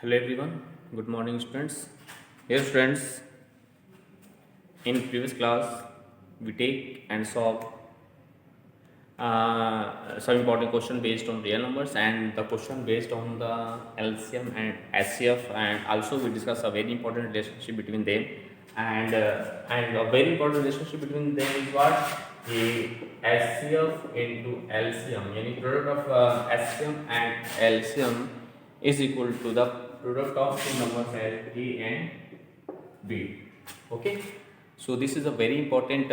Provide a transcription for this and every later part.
Hello everyone, good morning students. Here students, in previous class we take and solve some important question based on real numbers and the question based on the LCM and SCF, and also we discuss a very important relationship between them, and a very important relationship between them is what the SCF into LCM, yani product of SCM and LCM is equal to the product of two numbers as A and B. Okay, so this is a very important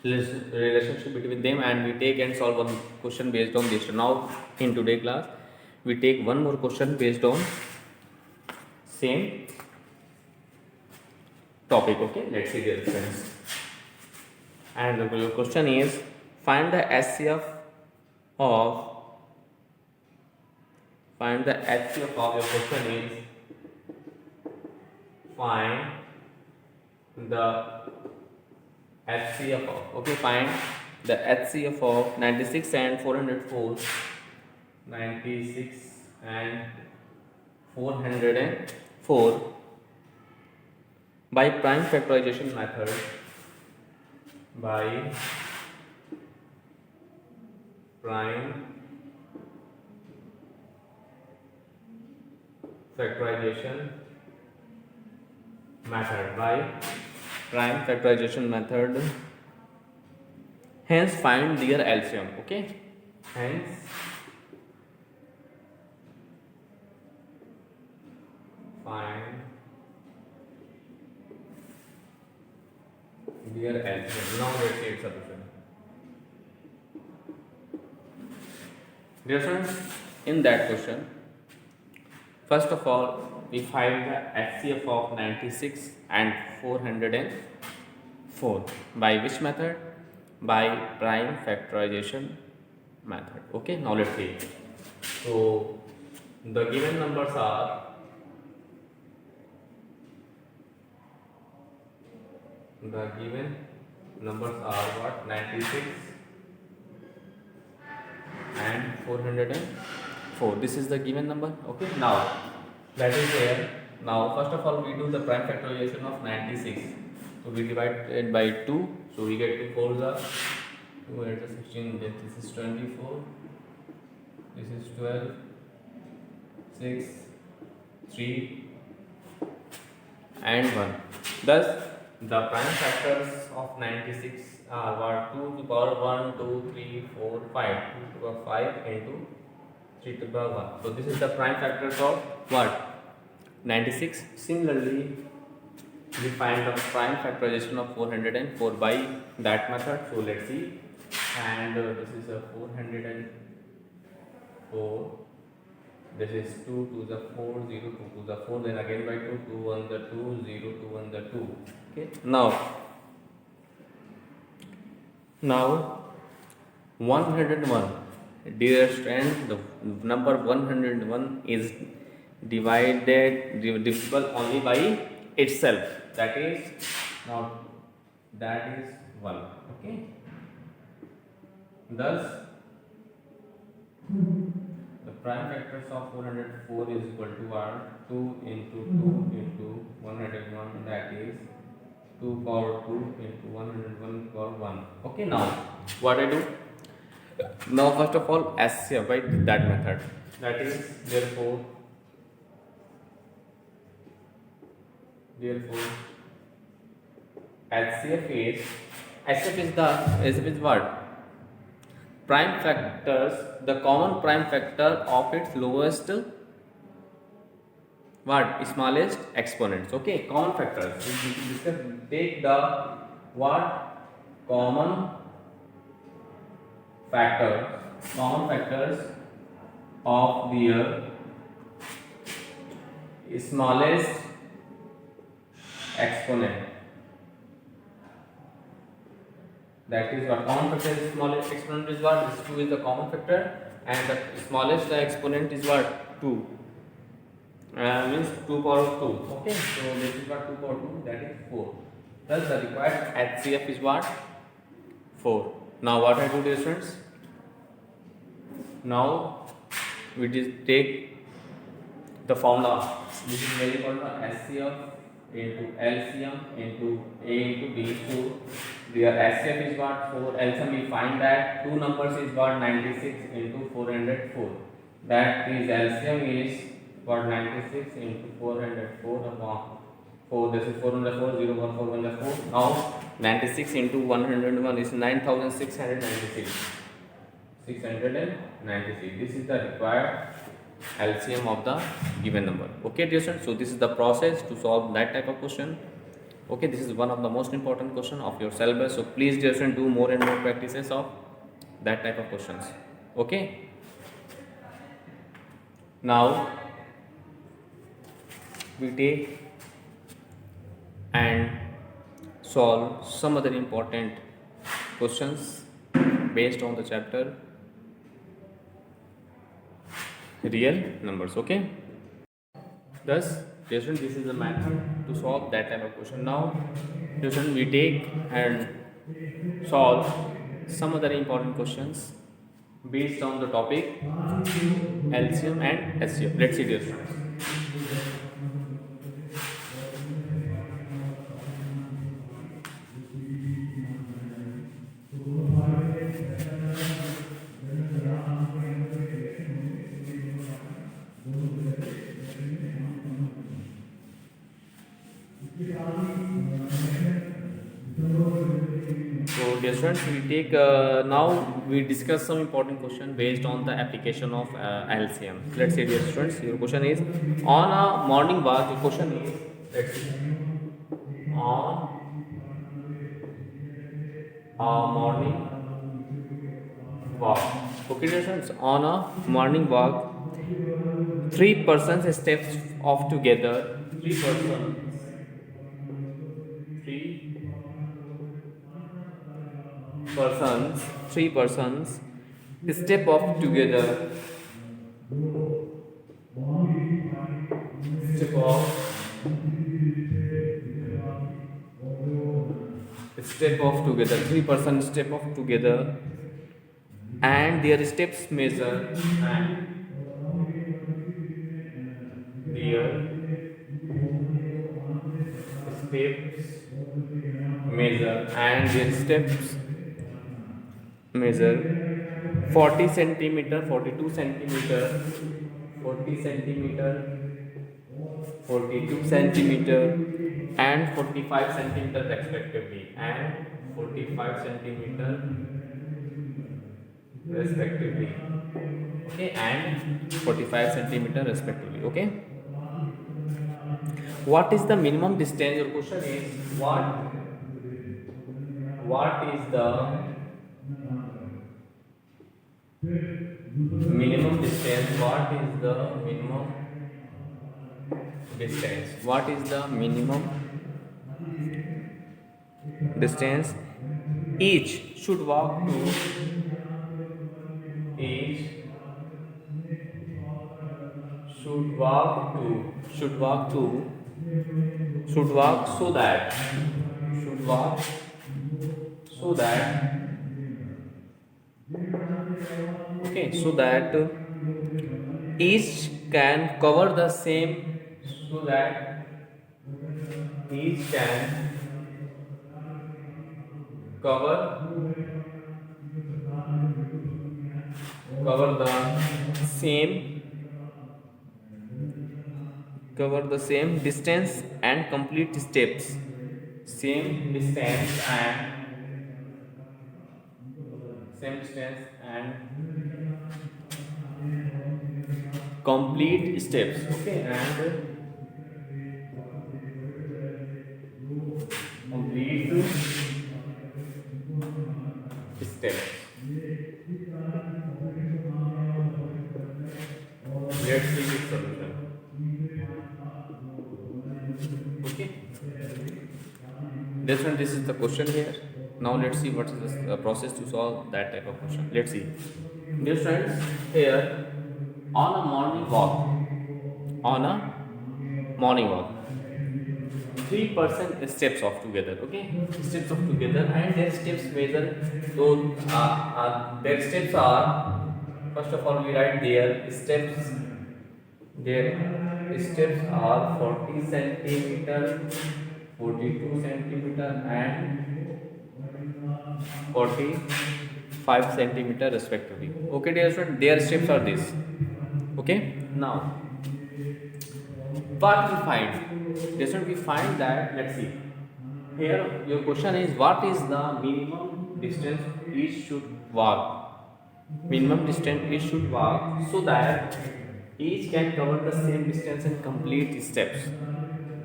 relationship between them, and we take and solve one question based on this. Now in today class we take one more question based on same topic. Okay, let's see dear friends, and the question is find the HCF of find the HCF of your question is find the HCF of, okay, find the HCF of 96 and 404, 96 and 404 by prime factorization method, by prime factorization method, by prime factorization method. Hence find their LCM. Okay, hence find their LCM. Now let's see its solution. Dear friends, in that question, first of all we find the HCF of 96 and 404 by which method? By prime factorization method. Okay, now let's see. So the given numbers are what? 96 and 404. This is the given number. Okay, now that is there. Now first of all we do the prime factorization of 96. So we divide it by 2. So we get 2 4s are 2 8 is 16. This is 24. This is 12. 6, 3 and 1. Thus the prime factors of 96 are what? 2 to the power 1, 2, 3, 4, 5. 2 to the power 5 into 3 to the power 1. So this is the prime factors of what? 96. Similarly, we find the prime factorization of 404 by that method. So let's see. And this is a 404. This is 2 to the 4, 0 to the 4, then again by 2, 2 1 the 2, 0 to 1 the 2. Okay. Now 101. Dear friend, the number 101 is divisible only by itself. That is 1. Okay. Thus the prime factors of 404 is equal to are 2 into 2 into 101, that is 2 power 2 into 101 power 1. Okay, now what I do? Now first of all SCF by that method. That is therefore HCF is what? Prime factors, the common prime factor of its lowest what? Smallest exponents. Okay, common factors. Take the what? Common factors of their smallest exponent. That is what? Common factor is smallest exponent is what? This 2 is the common factor, and the smallest exponent is what? 2. Means 2 power 2. Okay, so this is what? 2 power 2, that is 4. Thus the required HCF is what? 4. Now what I do, dear friends? Now we just take the formula, this is very important, HCF into LCM into A into B. So their HCF is what 4, LCM we find that two numbers is what 96 into 404, that is LCM is what 96 into 404 upon 4, this is 404, 0, 1, 4, 1, 4. Now 96 into 101 is 9696. 696. This is the required LCM of the given number. Okay, dear students. So this is the process to solve that type of question. Okay, this is one of the most important question of your syllabus. So please, dear students, do more and more practices of that type of questions. Okay. Now we take and solve some other important questions based on the chapter real numbers. Okay, thus dear student, this is the method to solve that type of question. Now dear student, we take and solve some other important questions based on the topic LCM and HCF. Let's see, dear students. So dear students, we take now we discuss some important question based on the application of LCM. Let's say, dear students, your question is on a morning walk. The question is, let's see, on a morning walk. Okay, dear students, on a morning walk, three persons steps off together. Three persons step off together. Step off together. Three persons step off together, and their steps measure. And their steps measure 40 centimeter, 42 centimeter, 40 centimeter, 42 centimeter, and 45 centimeter respectively, and 45 centimeter respectively. Okay, and 45 centimeter respectively. Okay, what is the minimum distance? Your question is what is the minimum distance? What is the minimum distance? What is the minimum distance each should walk to? Each should walk so that okay, so that each can cover the same, so that each can cover the same distance and complete steps. Same distance and complete steps. Okay, and complete steps. Let's see this solution. Okay, this is the question here. Now let's see what is the process to solve that type of question. Let's see. Dear friends, here on a morning walk, three person steps off together. Okay, steps off together, and their steps measure. So their steps are, first of all we write their steps. Their steps are 40 centimeter, 42 centimeter and 45 centimeter respectively. Okay dear student, their steps are this. Okay, now what we find? Dear student, we find that, let's see. Here your question is, what is the minimum distance each should walk? Minimum distance each should walk so that each can cover the same distance and complete steps.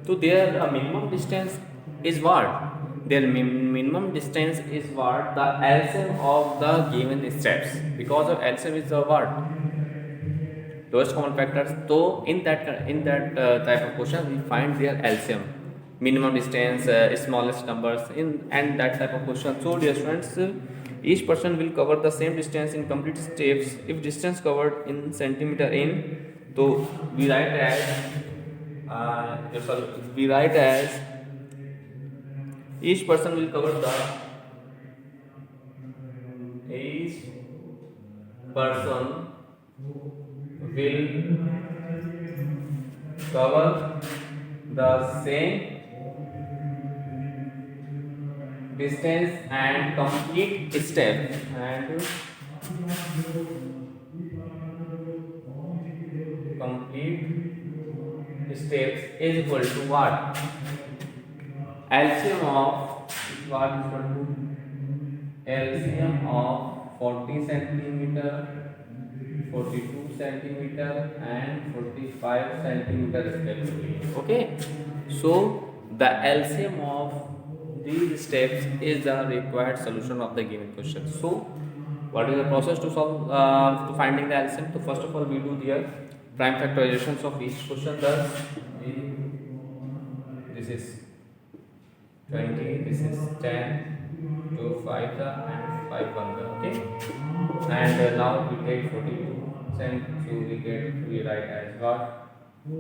So their minimum distance is what? Their minimum distance is what? The LCM of the given steps. Because of LCM is the what? Lowest common factors. So in that type of question, we find their LCM, minimum distance, smallest numbers in and that type of question. So dear students, each person will cover the same distance in complete steps. If distance covered in centimeter in, so we write as each person will cover the each person will cover the same distance and complete step and complete steps is equal to what? LCM of is what is equal to LCM of 40 centimeter, 42 centimeter and 45 centimeter respectively. Okay, so the LCM of these steps is the required solution of the given question. So what is the process to solve to finding the LCM? So first of all, we do the prime factorizations of each question. Thus this is 20, this is 10, 2 5 and 5 1. Okay, and now we take 42 cent, so we write as what? 2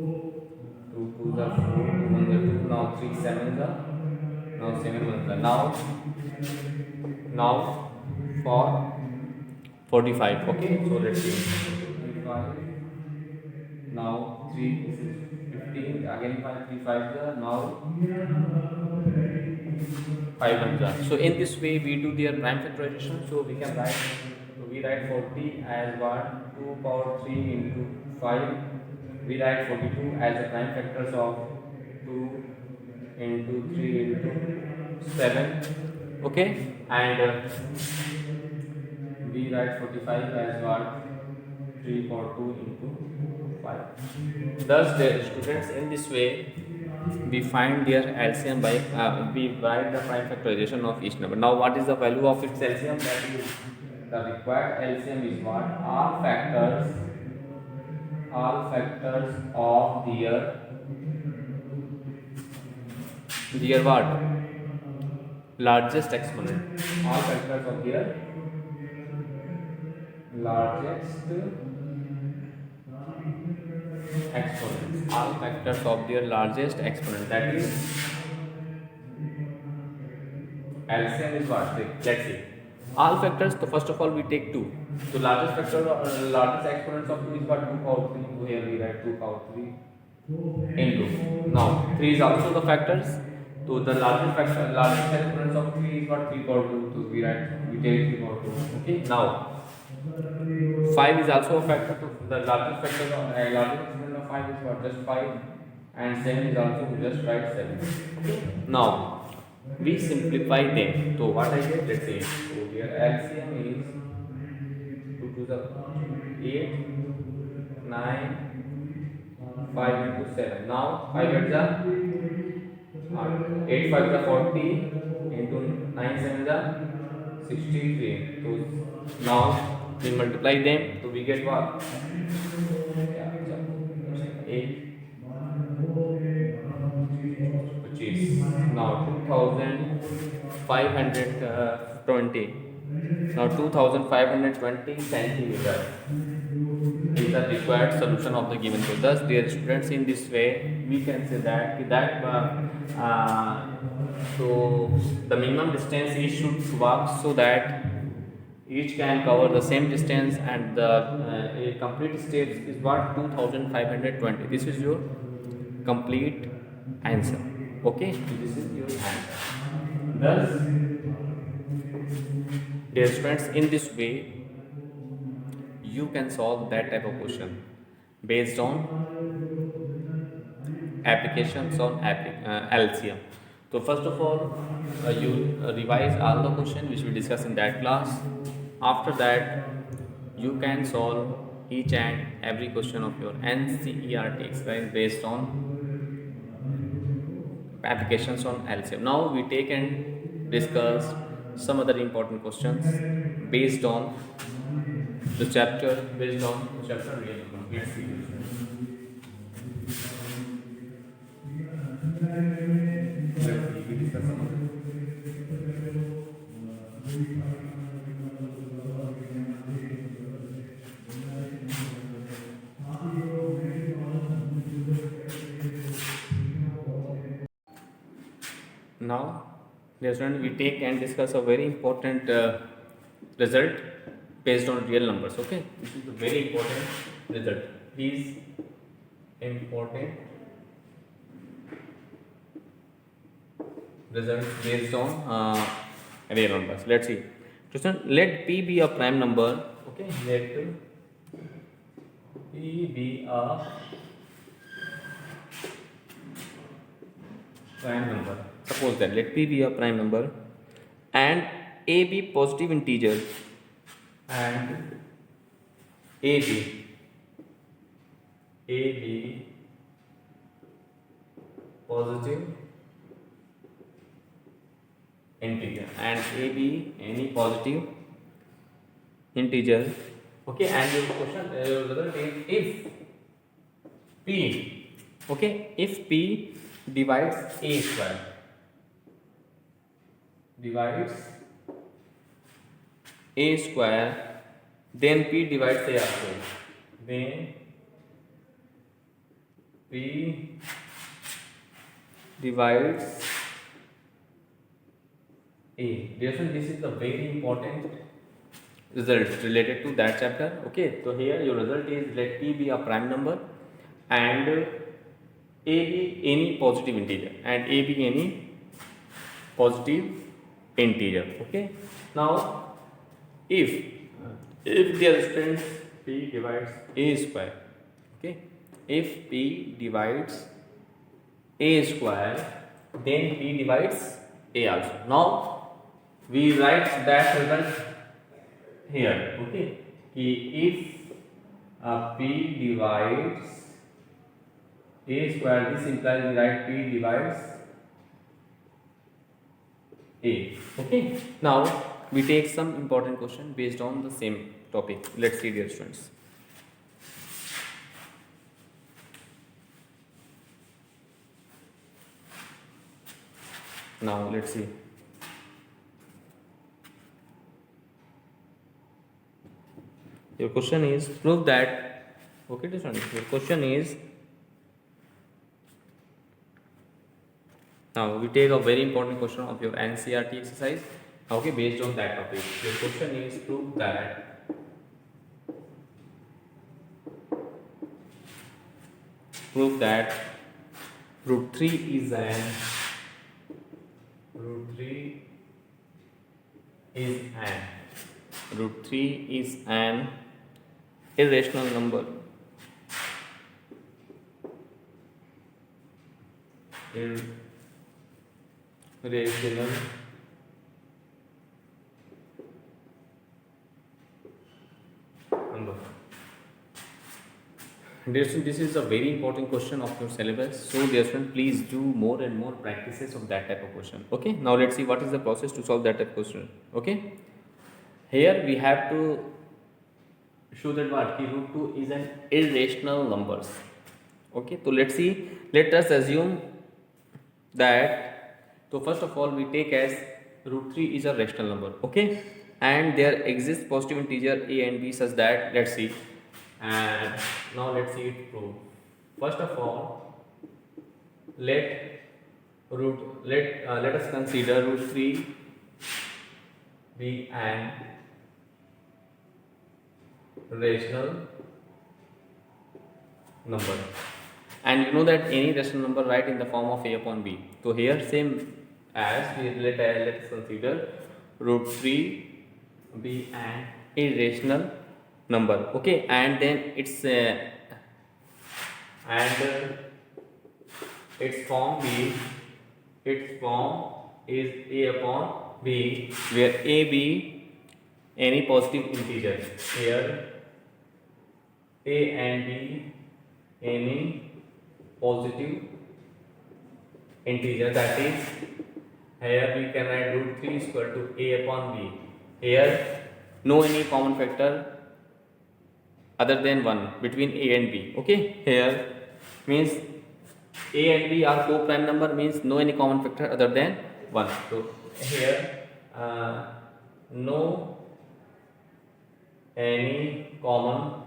2 the 4, 2 1 the 2, now 3 7 the, now 7 1 the, now for 45. Okay, so let's see, 45, now 3, this is 15, again 5 3 5 the, now 5 1 the. So in this way we do their prime factorization. So we can write, so we write 40 as what? 2 power 3 into 5. We write 42 as the prime factors of 2 into 3 into 7. Okay, and we write 45 as what? 3 power 2 into 5. Thus, the students, in this way we find their LCM by we write the prime factorization of each number. Now, what is the value of its LCM? That is, the required LCM is what? All factors of their what? Largest exponent. All factors of their largest exponent. All factors of their largest exponent. That is, LCM is what? Let's see. All factors. So first of all, we take 2. So largest factor, largest exponents of 2 is what? 2 power 3. So here we write 2 power 3 into. Now 3 is also the factors. So the largest exponents of 3 is what? 3 power 2. So we take 3 power 2. Okay. Now 5 is also a factor. So the largest factor largest exponent of 5 is what? Just 5. And 7 is also, just write 7. Okay. Now we simplify them. So what I get? Let's say, so here LCM is 2 to the 8, 9, 5 into 7. Now 5 at the 8 5 the 40 into 9 7 the 63. So now we multiply them. So we get what? 8, which is now 2520. Now 2520 centimeter is the required solution of the given code. Thus, dear students, in this way we can say that so the minimum distance is should walk so that each can cover the same distance, and the a complete stage is what 2520. This is your complete answer. Okay, this is your answer. Thus, dear students, in this way you can solve that type of question based on applications on LCM. So first of all, you revise all the question which we discussed in that class. After that, you can solve each and every question of your NCERT exercise based on applications on LCM. Now we take and discuss some other important questions based on the chapter, real number. Let's see. Let's see. We discuss some other. Now, dear student, we take and discuss a very important result based on real numbers. Okay, this is a very important result. These important results based on real numbers. Let's see. Student, let P be a prime number. Okay, let P be a prime number. Suppose that let P be a prime number and A be positive integer and A be positive integer and A be any positive integer. Okay, and your question result is if P, okay, if P divides A square, then P divides A also. Then P divides A. Therefore, this is the very important result related to that chapter. Okay, so here your result is let P be a prime number and A be any positive integer and A be any positive integer. Okay, now if their strength P divides A square, okay, if P divides A square, then P divides A also. Now we write that result here. Okay, if P divides A square, this implies we write P divides A. Okay, now we take some important question based on the same topic. Let's see, dear students. Now let's see. Your question is prove that. Okay, dear students. Your question is, now we take a very important question of your NCERT exercise. Okay, based on that topic. Your question is prove that root 3 is an irrational number. Irrational number. Dear student, this is a very important question of your syllabus. So, dear student, please do more and more practices of that type of question. Okay. Now let's see what is the process to solve that type of question. Okay. Here we have to show that what root 2 is an irrational numbers. Okay. So let's see. Let us assume that. So first of all, we take as root 3 is a rational number. Okay. And there exists positive integer A and B such that, let's see. And now let's see it prove. First of all, let us consider root 3 be an rational number. And you know that any rational number write in the form of a upon b. So here same as we let's consider root 3 be an irrational number. Okay, and then its form is a upon b, where a b any positive integer. Here a and b any positive integer, that is here we can write root 3 is equal to a upon b. Here no any common factor other than 1 between a and b. Okay, here means a and b are co-prime number, means no any common factor other than 1. So here no any common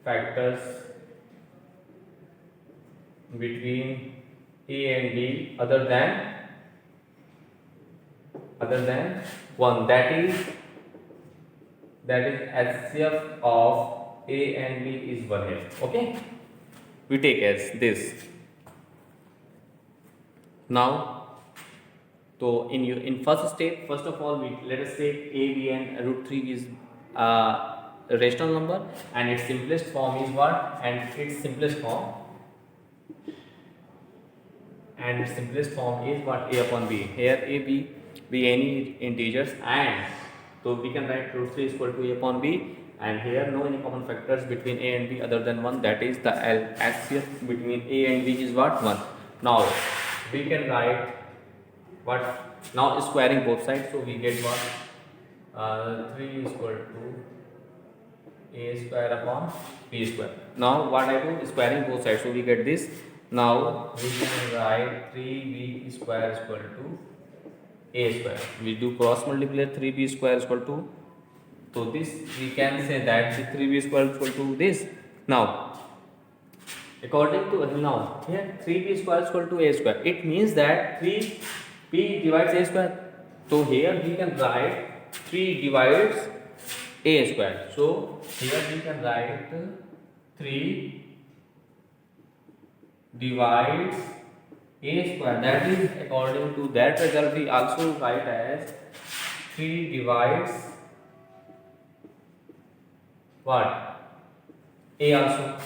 factors between a and b other than 1, that is HCF of a and b is 1 here. Okay, we take as this. Now, so in first step, first of all, let us say a, b and root 3 is a rational number, and its simplest form is what? And its simplest form is what? A upon b. Here a, b be any integers, and so we can write root 3 is equal to a upon b, and here no any common factors between a and b other than 1, that is the HCF between a and b is what? 1. Now we can write what? Now squaring both sides, so we get what? 3 is equal to a square upon b square. Now what I do? Squaring both sides, so we get this. Now we can write 3b square is equal to a square. We do cross multiply, 3b square is equal to, so this we can say that the 3b square is equal to this. Now according to now here 3b square is equal to a square, it means that 3b divides a square. So here we can write 3 divides a square. So here we can write 3 divides a square, that is according to that result we also write as 3 divides what? A also,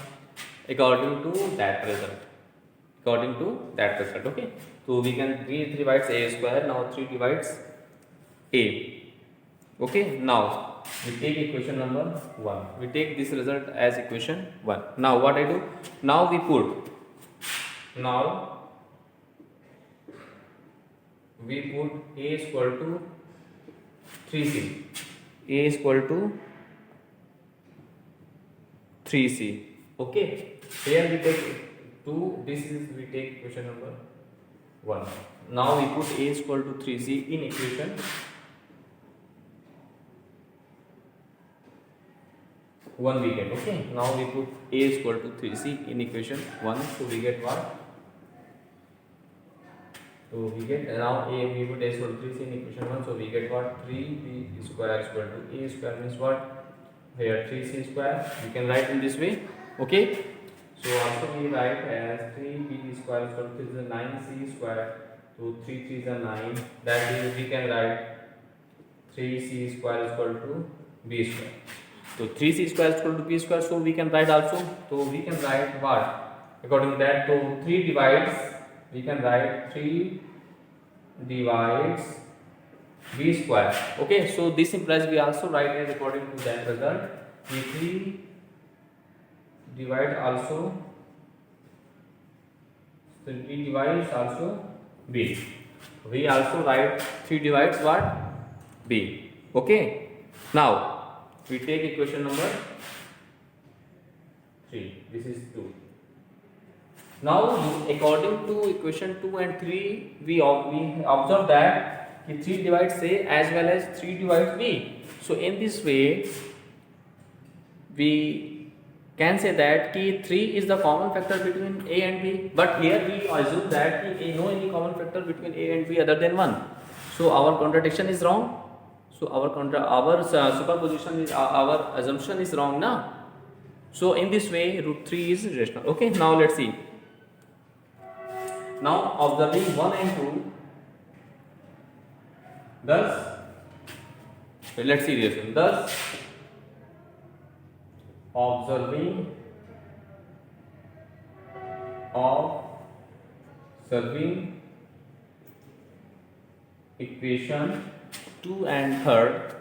according to that result. Okay, so we can 3 divides a square, now 3 divides a. Okay, now we take equation number 1, we take this result as equation 1. Now what I do? Now we put a is equal to 3c. A is equal to 3c. Okay, here we take 2, this is we take equation number 1. Now we put a is equal to 3c in equation 1 we get. Okay, now we put a is equal to 3c in equation 1, so we get what? So we get now we put a is equal to 3c in equation 1, so we get what? 3b square is equal to a square, means what? Here 3c square we can write in this way. Okay, so also we write as 3b square is equal to 9c square, so 3 3 is 9, that is we can write 3c square is equal to b square. So 3c square is equal to b square, so we can write also, so we can write what? According to that, so 3 divides, we can write 3 divides b square. Okay, so this implies we also write as according to that result, we 3 divide also, so we divides also b. We also write 3 divides what? B. Okay, now we take equation number 3, this is 2. Now according to equation 2 and 3, we observe that 3 divides A as well as 3 divides B. So in this way we can say that 3 is the common factor between A and B, but here we assume that no any common factor between A and B other than 1. So our contradiction is wrong. So our superposition is our assumption is wrong now. So in this way root 3 is rational. Okay, now let's see. Now observing 1 and 2, thus let's see this one. Thus observing equation 2 and third,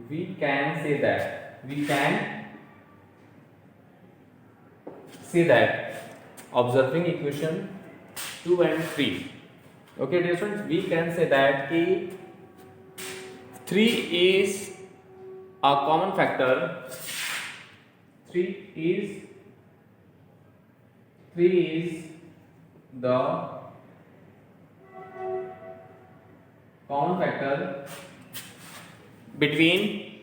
we can say that observing equation 2 and 3. Okay, dear friends, we can say that 3 is a common factor. 3 is the common factor between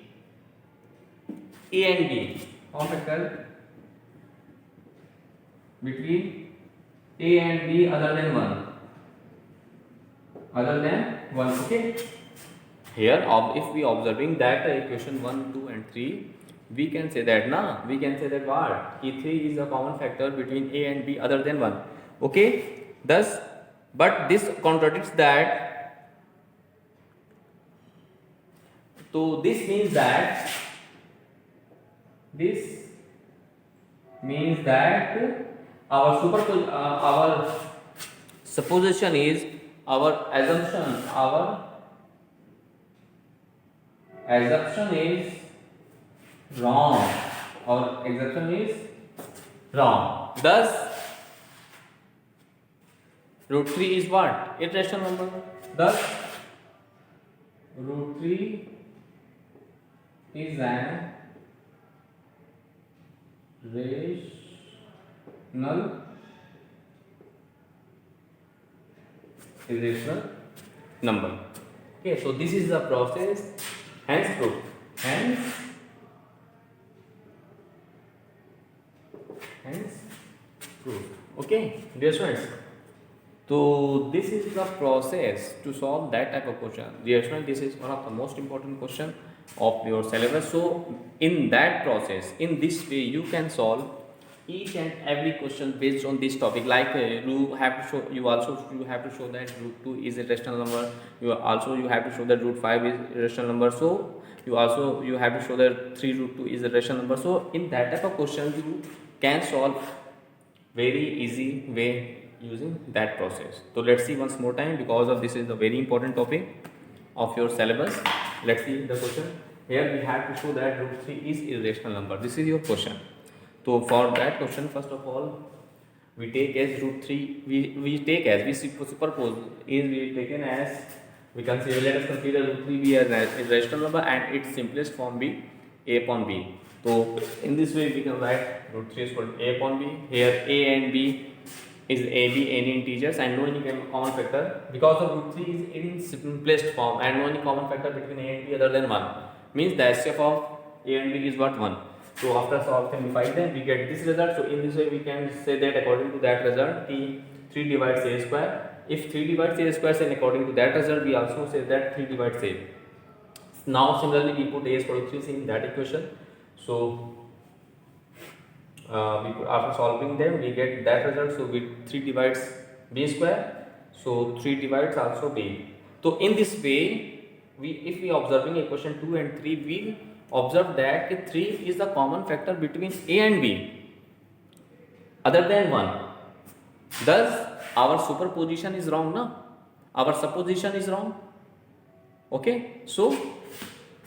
A and B. Common factor between A and B other than 1. Okay. Here, if we observing that equation 1, 2 and 3, we can say that what? 3 is a common factor between A and B other than 1. Okay. Thus, but this contradicts that. So this means that our supposition is our assumption is wrong. Our assumption is wrong. Thus, root 3 is what? Irrational number. Thus, root 3 is an irrational number. Okay, so this is the process. Hence proof. Hence proof. Okay, dear students. So this is the process to solve that type of question. Dear students, this is one of the most important question of your syllabus. So in that process, in this way, you can solve each and every question based on this topic. Like you have to show that root 2 is a rational number. You have to show that root 5 is a rational number. So you have to show that 3 root 2 is a rational number. So in that type of question, you can solve very easy way using that process. So let's see once more time, because of this is a very important topic of your syllabus. Let's see the question. Here we have to show that root 3 is irrational number. This is your question. So for that question, first of all, we take as root 3. We suppose is we taken as, we consider, let us consider root 3 be a rational number and its simplest form be a upon b. So in this way we can write root 3 is called a upon b. Here a and b is any integers and no any common factor. Because of root 3 is in simplest form and no any common factor between a and b other than 1, means the HCF of a and b is what? 1. So after simplifying them, we get this result. So in this way we can say that according to that result, 3 divides a square. If 3 divides a square, then according to that result, we also say that 3 divides a. Now similarly we put a is equal to 3 in that equation. So after solving them, we get that result. So 3 divides b square. So 3 divides also b. So in this way, if we observing equation 2 and 3, we observe that 3 is the common factor between a and b other than 1. Thus our superposition is wrong, na? Our supposition is wrong. Okay, so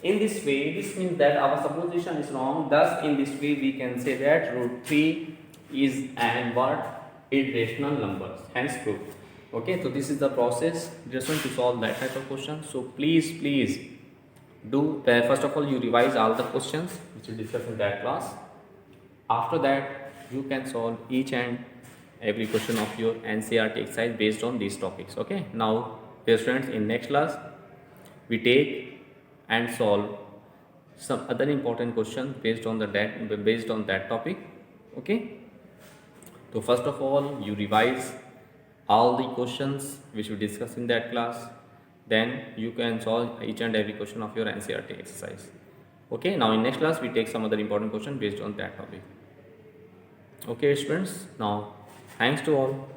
in this way, this means that our supposition is wrong. Thus in this way we can say that root 3 is an what? Irrational numbers. Hence proof. Okay, so this is the process just want to solve that type of question. So please do first of all you revise all the questions which we discussed in that class. After that you can solve each and every question of your NCERT exercise based on these topics. Okay, now dear students, in next class we take and solve some other important questions based on that topic. Okay, so first of all you revise all the questions which we discussed in that class, then you can solve each and every question of your NCERT exercise. Okay, now in next class we take some other important question based on that topic. Okay students, now thanks to all.